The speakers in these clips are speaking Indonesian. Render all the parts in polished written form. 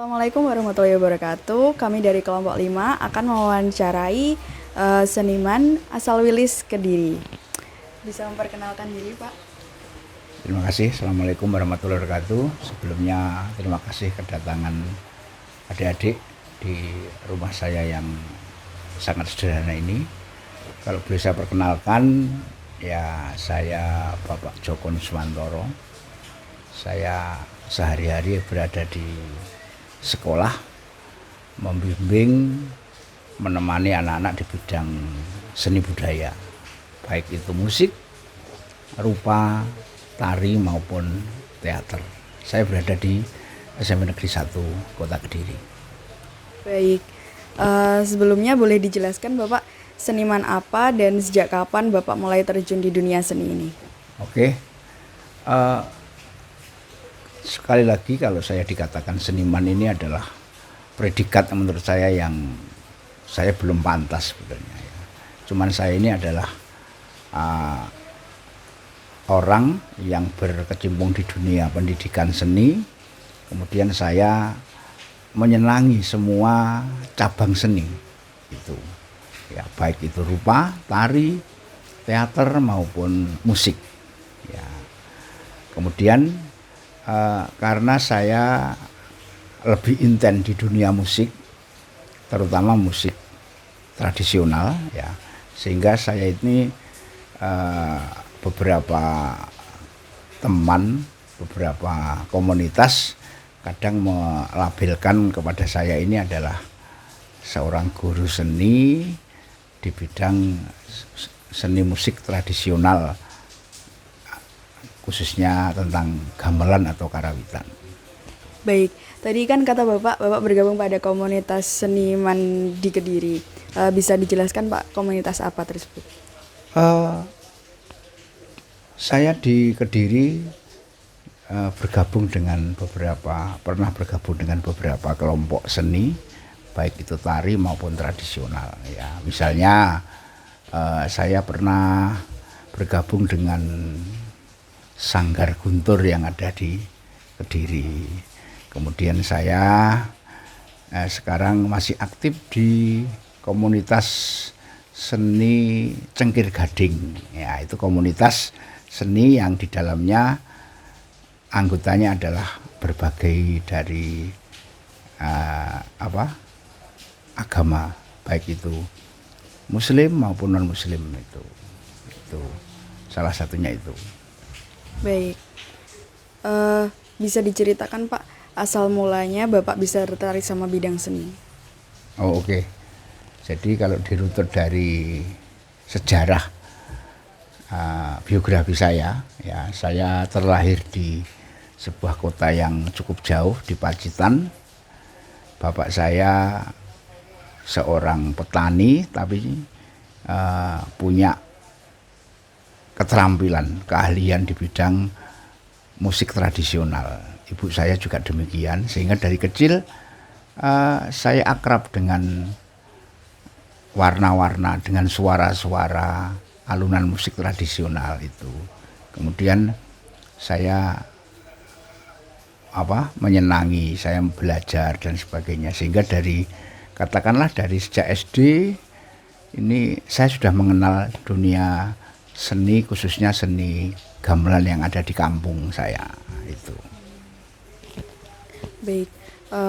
Assalamualaikum warahmatullahi wabarakatuh. Kami dari kelompok 5 akan mewawancarai seniman asal Wilis Kediri. Bisa memperkenalkan diri, Pak? Terima kasih. Assalamualaikum warahmatullahi wabarakatuh. Sebelumnya terima kasih kedatangan adik-adik di rumah saya yang sangat sederhana ini. Kalau boleh saya perkenalkan, ya saya Bapak Joko Nuswantoro. Saya sehari-hari berada di sekolah, membimbing, menemani anak-anak di bidang seni budaya, baik itu musik, rupa, tari maupun teater. Saya berada di SMP Negeri 1 Kota Kediri. Baik. Sebelumnya boleh dijelaskan Bapak seniman apa dan sejak kapan Bapak mulai terjun di dunia seni ini? Oke. Eh, Sekali lagi kalau saya dikatakan seniman ini adalah predikat menurut saya yang saya belum pantas sebenarnya ya. Cuman saya ini adalah orang yang berkecimpung di dunia pendidikan seni. Kemudian saya menyenangi semua cabang seni itu. Ya, baik itu rupa, tari, teater maupun musik. Ya. Kemudian karena saya lebih intens di dunia musik, terutama musik tradisional, ya, sehingga saya ini beberapa teman, beberapa komunitas kadang melabelkan kepada saya ini adalah seorang guru seni di bidang seni musik tradisional, khususnya tentang gamelan atau karawitan. Baik, tadi kan kata Bapak bergabung pada komunitas seniman di Kediri. Bisa dijelaskan Pak komunitas apa tersebut? Saya di Kediri pernah bergabung dengan beberapa kelompok seni, baik itu tari maupun tradisional. Ya, misalnya saya pernah bergabung dengan Sanggar Guntur yang ada di Kediri. Kemudian saya sekarang masih aktif di komunitas seni Cengkir Gading. Ya, itu komunitas seni yang di dalamnya anggotanya adalah berbagai dari agama, baik itu Muslim maupun non Muslim itu salah satunya itu. Baik. Bisa diceritakan Pak asal mulanya Bapak bisa tertarik sama bidang seni? Oh, oke. Jadi kalau dirunut dari sejarah biografi saya, ya saya terlahir di sebuah kota yang cukup jauh di Pacitan. Bapak saya seorang petani tapi punya keterampilan, keahlian di bidang musik tradisional. Ibu saya juga demikian, sehingga dari kecil saya akrab dengan warna-warna, dengan suara-suara alunan musik tradisional itu. Kemudian saya menyenangi, saya belajar dan sebagainya, sehingga katakanlah dari sejak SD ini saya sudah mengenal dunia seni, khususnya seni gamelan yang ada di kampung saya itu. Baik,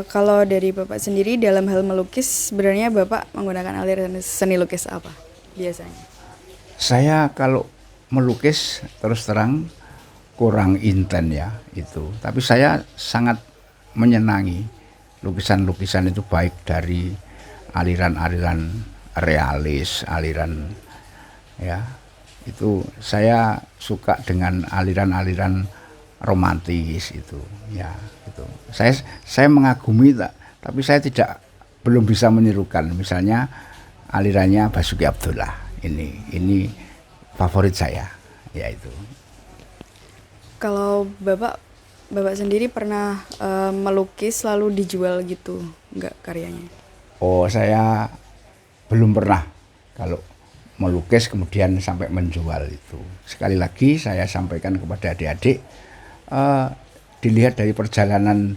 kalau dari Bapak sendiri dalam hal melukis, sebenarnya Bapak menggunakan aliran seni lukis apa biasanya? Saya kalau melukis terus terang kurang intens ya itu, tapi saya sangat menyenangi lukisan-lukisan itu, baik dari aliran-aliran realis, aliran ya itu saya suka dengan aliran-aliran romantis itu ya itu. Saya mengagumi tapi saya belum bisa menirukan. Misalnya alirannya Basuki Abdullah ini favorit saya yaitu. Kalau Bapak sendiri pernah melukis lalu dijual gitu, enggak karyanya? Oh, saya belum pernah kalau melukis kemudian sampai menjual itu. Sekali lagi saya sampaikan kepada adik-adik, dilihat dari perjalanan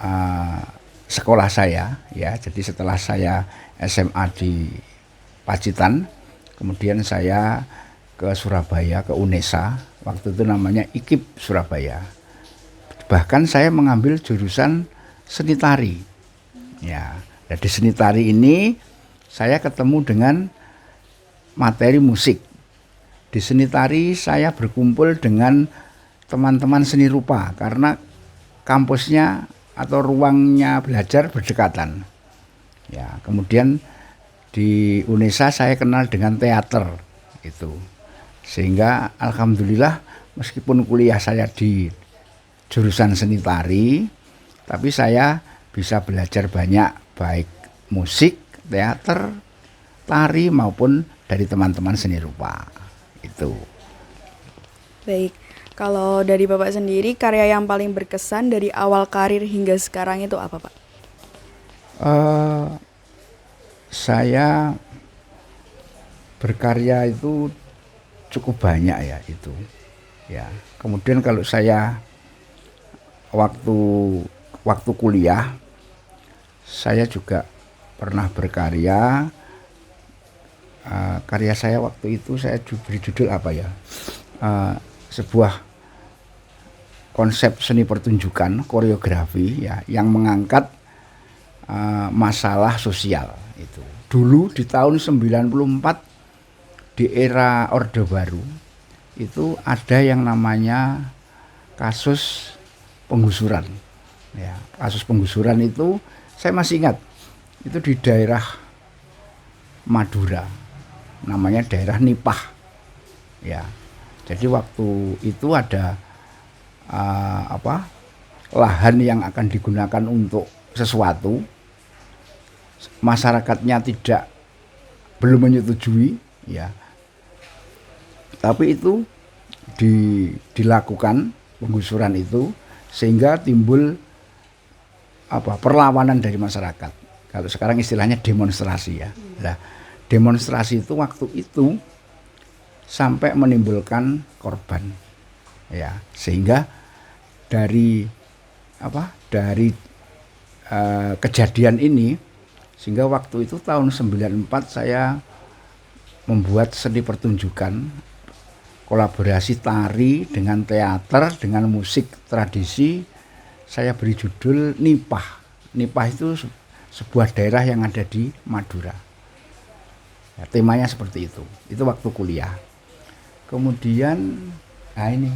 uh, sekolah saya ya. Jadi setelah saya SMA di Pacitan, kemudian saya ke Surabaya, ke UNESA, waktu itu namanya IKIP Surabaya. Bahkan saya mengambil jurusan seni tari. Ya, nah di seni tari ini saya ketemu dengan materi musik. Di seni tari saya berkumpul dengan teman-teman seni rupa karena kampusnya atau ruangnya belajar berdekatan. Ya, kemudian di UNESA saya kenal dengan teater itu. Sehingga alhamdulillah meskipun kuliah saya di jurusan seni tari, tapi saya bisa belajar banyak baik musik, teater, tari maupun dari teman-teman seni rupa. Itu. Baik, kalau dari Bapak sendiri, karya yang paling berkesan dari awal karir hingga sekarang itu apa, Pak? Saya berkarya itu cukup banyak ya itu. Ya, kemudian kalau saya waktu kuliah, saya juga pernah berkarya. Karya saya waktu itu saya beri judul apa ya? Sebuah konsep seni pertunjukan koreografi ya yang mengangkat masalah sosial itu. Dulu di tahun 94 di era Orde Baru itu ada yang namanya kasus penggusuran. Ya, kasus penggusuran itu saya masih ingat. Itu di daerah Madura. Namanya daerah Nipah. Ya. Jadi waktu itu ada lahan yang akan digunakan untuk sesuatu, masyarakatnya belum menyetujui, ya. Tapi itu dilakukan penggusuran itu sehingga timbul perlawanan dari masyarakat. Kalau sekarang istilahnya demonstrasi ya. Nah, demonstrasi itu waktu itu sampai menimbulkan korban. Ya, sehingga dari kejadian ini sehingga waktu itu tahun 94 saya membuat seni pertunjukan kolaborasi tari dengan teater dengan musik tradisi. Saya beri judul Nipah. Nipah itu sebuah daerah yang ada di Madura. Ya, temanya seperti itu. Itu waktu kuliah. Kemudian, ini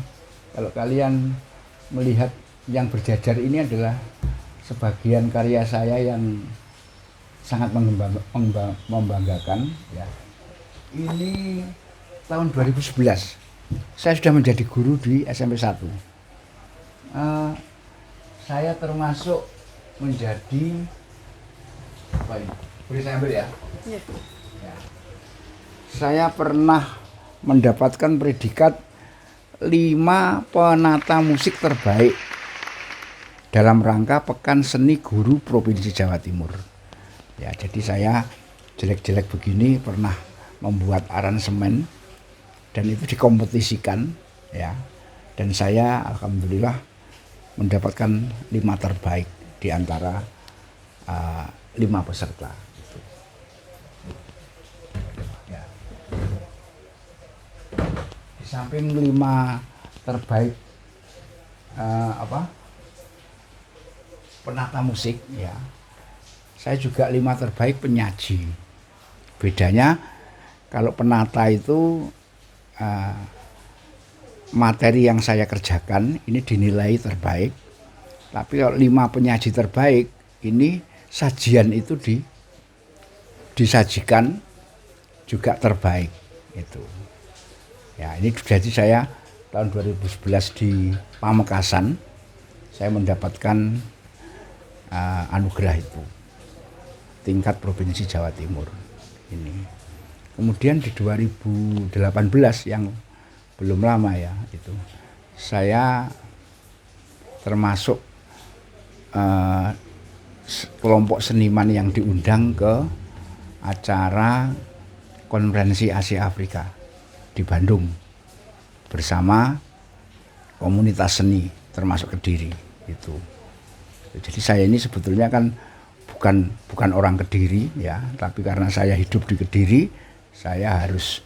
kalau kalian melihat yang berjajar ini adalah sebagian karya saya yang sangat membanggakan. Ya. Ini tahun 2011. Saya sudah menjadi guru di SMP 1. Saya termasuk menjadi boleh saya ambil ya? Ya. Saya pernah mendapatkan predikat 5 penata musik terbaik dalam rangka Pekan Seni Guru Provinsi Jawa Timur. Ya, jadi saya jelek-jelek begini pernah membuat aransemen dan itu dikompetisikan ya. Dan saya alhamdulillah mendapatkan 5 terbaik di antara 5 peserta. Ya. Di samping 5 terbaik penata musik ya, saya juga 5 terbaik penyaji. Bedanya kalau penata itu materi yang saya kerjakan ini dinilai terbaik, tapi kalau 5 penyaji terbaik ini sajian itu disajikan juga terbaik itu. Ya, ini jadi saya tahun 2011 di Pamekasan saya mendapatkan anugerah itu tingkat Provinsi Jawa Timur ini. Kemudian di 2018 yang belum lama ya itu saya termasuk kelompok seniman yang diundang ke acara konferensi Asia Afrika di Bandung bersama komunitas seni termasuk Kediri itu. Jadi saya ini sebetulnya kan bukan orang Kediri ya, tapi karena saya hidup di Kediri, saya harus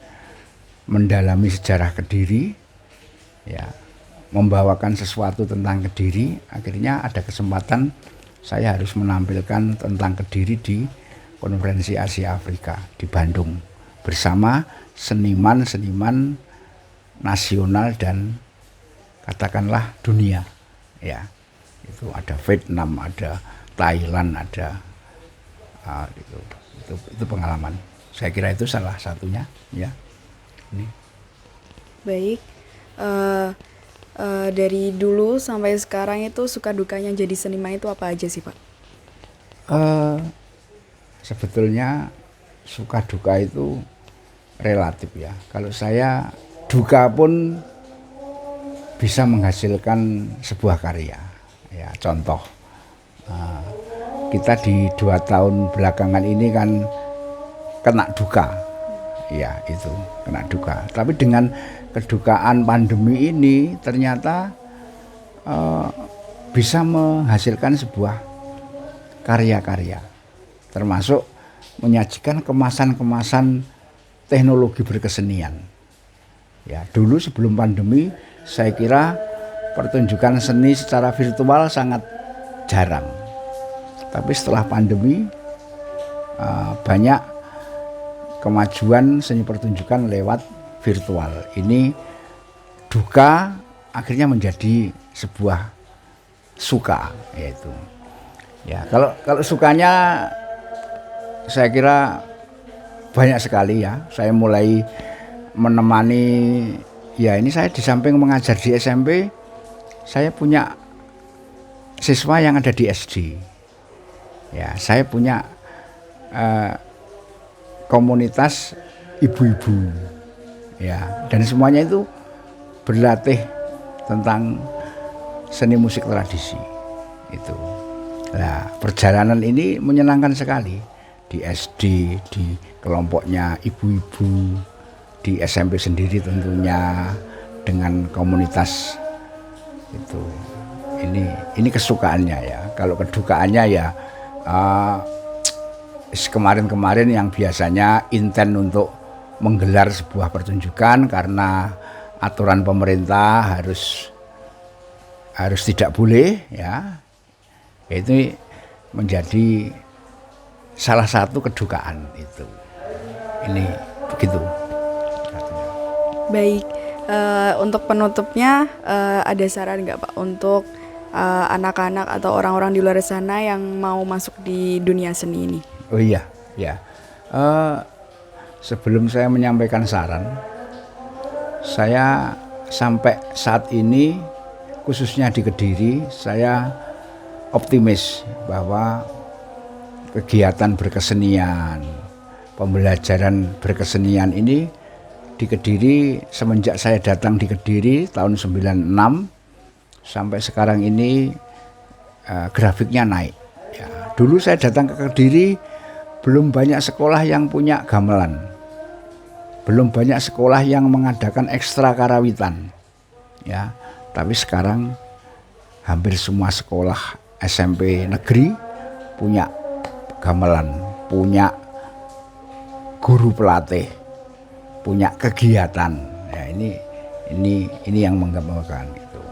mendalami sejarah Kediri, ya, membawakan sesuatu tentang Kediri. Akhirnya ada kesempatan saya harus menampilkan tentang Kediri di Konferensi Asia Afrika di Bandung bersama seniman-seniman nasional dan katakanlah dunia, ya. Itu ada Vietnam, ada Thailand, ada itu pengalaman. Saya kira itu salah satunya, ya. Ini. Baik. Dari dulu sampai sekarang itu suka dukanya jadi seniman itu apa aja sih, Pak? Sebetulnya suka duka itu relatif ya. Kalau saya duka pun bisa menghasilkan sebuah karya. Ya, contoh kita di 2 tahun belakangan ini kan kena duka, ya itu kena duka. Tapi dengan kedukaan pandemi ini ternyata bisa menghasilkan sebuah karya-karya, termasuk menyajikan kemasan-kemasan teknologi berkesenian. Ya, dulu sebelum pandemi saya kira pertunjukan seni secara virtual sangat jarang. Tapi setelah pandemi banyak kemajuan seni pertunjukan lewat virtual. Ini duka akhirnya menjadi sebuah suka, yaitu. Ya, kalau sukanya saya kira banyak sekali ya. Saya mulai menemani, ya ini saya di samping mengajar di SMP, saya punya siswa yang ada di SD. Ya, saya punya komunitas ibu-ibu. Ya, dan semuanya itu berlatih tentang seni musik tradisi. Itu. Nah, perjalanan ini menyenangkan sekali di SD, di kelompoknya ibu-ibu, di SMP sendiri tentunya dengan komunitas itu. Ini kesukaannya ya. Kalau kedukaannya ya kemarin-kemarin yang biasanya intent untuk menggelar sebuah pertunjukan karena aturan pemerintah harus tidak boleh ya. Itu menjadi salah satu kedukaan itu. Ini begitu. Baik, untuk penutupnya ada saran nggak Pak untuk anak-anak atau orang-orang di luar sana yang mau masuk di dunia seni ini? Oh iya, ya. Sebelum saya menyampaikan saran, saya sampai saat ini khususnya di Kediri, saya optimis bahwa kegiatan berkesenian, pembelajaran berkesenian ini di Kediri semenjak saya datang di Kediri tahun 96 sampai sekarang ini grafiknya naik. Ya, dulu saya datang ke Kediri belum banyak sekolah yang punya gamelan, belum banyak sekolah yang mengadakan ekstra karawitan. Ya, tapi sekarang hampir semua sekolah SMP negeri punya gamelan, punya guru pelatih, punya kegiatan. Ya, ini yang menggambarkan itu.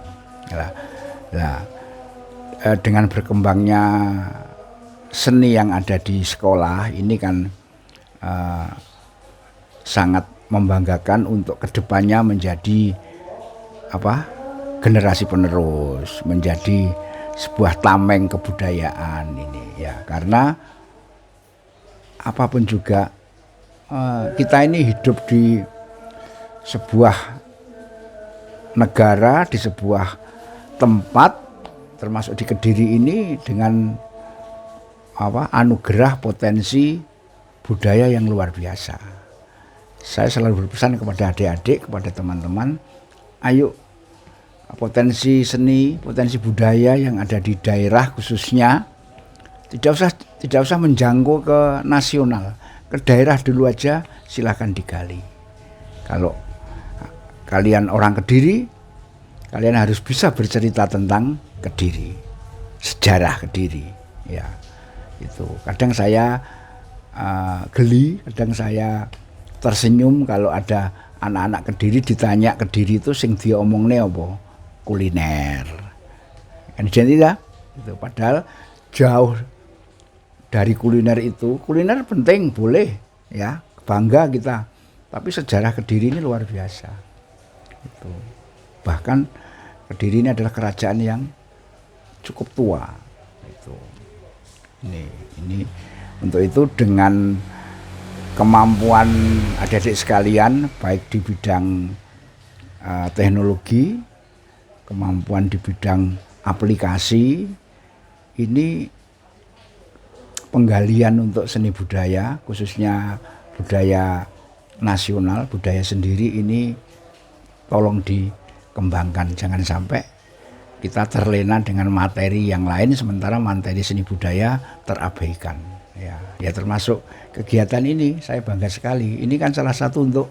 Dengan berkembangnya seni yang ada di sekolah ini kan sangat membanggakan untuk kedepannya menjadi generasi penerus, menjadi sebuah tameng kebudayaan ini ya. Karena apapun juga kita ini hidup di sebuah negara, di sebuah tempat termasuk di Kediri ini dengan anugerah potensi budaya yang luar biasa. Saya selalu berpesan kepada adik-adik, kepada teman-teman, ayo potensi seni, potensi budaya yang ada di daerah khususnya tidak usah menjangkau ke nasional, ke daerah dulu aja silahkan digali. Kalau kalian orang Kediri, kalian harus bisa bercerita tentang Kediri. sejarah Kediri. Ya, itu. Kadang saya geli, kadang saya tersenyum kalau ada anak-anak Kediri ditanya Kediri itu sing diomongne apa? Kuliner. Kan tidak? Itu padahal jauh dari kuliner itu. Kuliner penting, boleh ya, bangga kita. Tapi sejarah Kediri ini luar biasa. Itu. Bahkan Kediri ini adalah kerajaan yang cukup tua. Itu. Ini untuk itu dengan kemampuan adik-adik sekalian baik di bidang teknologi, kemampuan di bidang aplikasi, ini penggalian untuk seni budaya, khususnya budaya nasional, budaya sendiri ini tolong dikembangkan. Jangan sampai kita terlena dengan materi yang lain sementara materi seni budaya terabaikan. Ya termasuk kegiatan ini saya bangga sekali. Ini kan salah satu untuk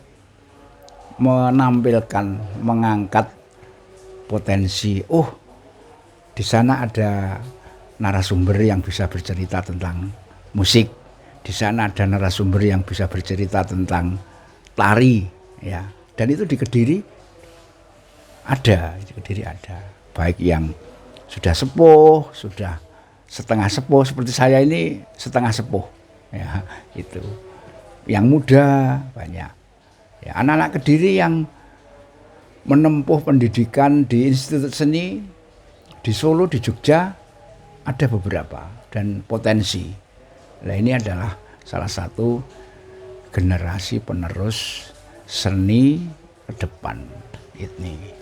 menampilkan, mengangkat potensi. Oh, di sana ada narasumber yang bisa bercerita tentang musik. Di sana ada narasumber yang bisa bercerita tentang tari, ya. Dan itu di Kediri ada, baik yang sudah sepuh, sudah setengah sepuh seperti saya ini setengah sepuh, ya itu. Yang muda banyak, ya, anak-anak Kediri yang menempuh pendidikan di institut seni di Solo, di Jogja ada beberapa dan potensi. Nah ini adalah salah satu generasi penerus seni ke depan ini.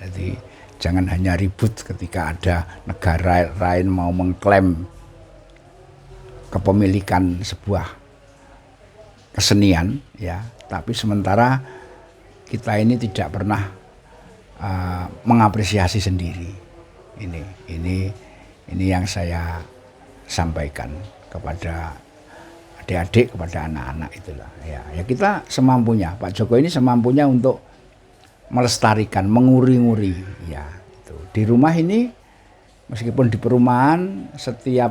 Jadi jangan hanya ribut ketika ada negara lain mau mengklaim kepemilikan sebuah kesenian, ya. Tapi sementara kita ini tidak pernah mengapresiasi sendiri. Ini yang saya sampaikan kepada adik-adik, kepada anak-anak itulah. Ya kita semampunya. Pak Joko ini semampunya untuk melestarikan, menguri-nguri, ya. Itu. Di rumah ini, meskipun di perumahan, setiap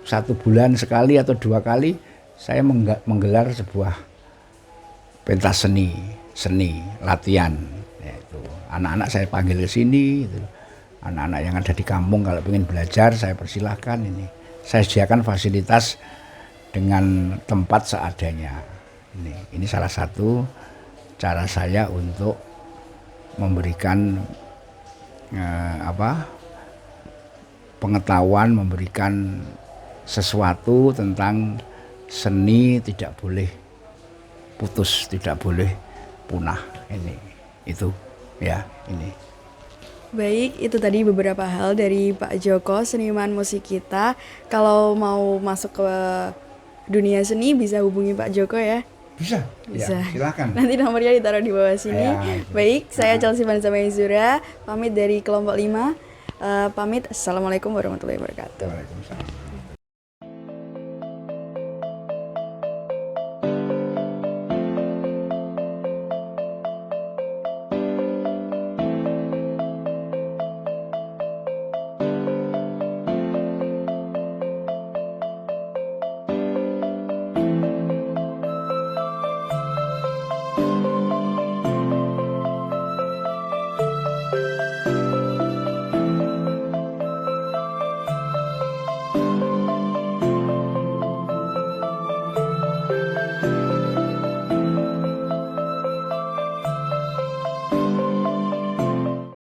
1 bulan sekali atau 2 kali saya menggelar sebuah pentas seni latihan. Ya, itu. Anak-anak saya panggil ke sini. Itu. Anak-anak yang ada di kampung kalau ingin belajar saya persilahkan ini. Saya sediakan fasilitas dengan tempat seadanya. Ini salah satu cara saya untuk memberikan pengetahuan, memberikan sesuatu tentang seni tidak boleh putus, tidak boleh punah. Itu ya ini. Baik, itu tadi beberapa hal dari Pak Joko, seniman musik kita. Kalau mau masuk ke dunia seni bisa hubungi Pak Joko ya. Bisa. Ya, silakan. Nanti nomornya ditaruh di bawah sini. Ya, baik, saya Chelsea Vanessa Mayzura, pamit dari kelompok 5. Pamit. Assalamualaikum warahmatullahi wabarakatuh. Waalaikumsalam.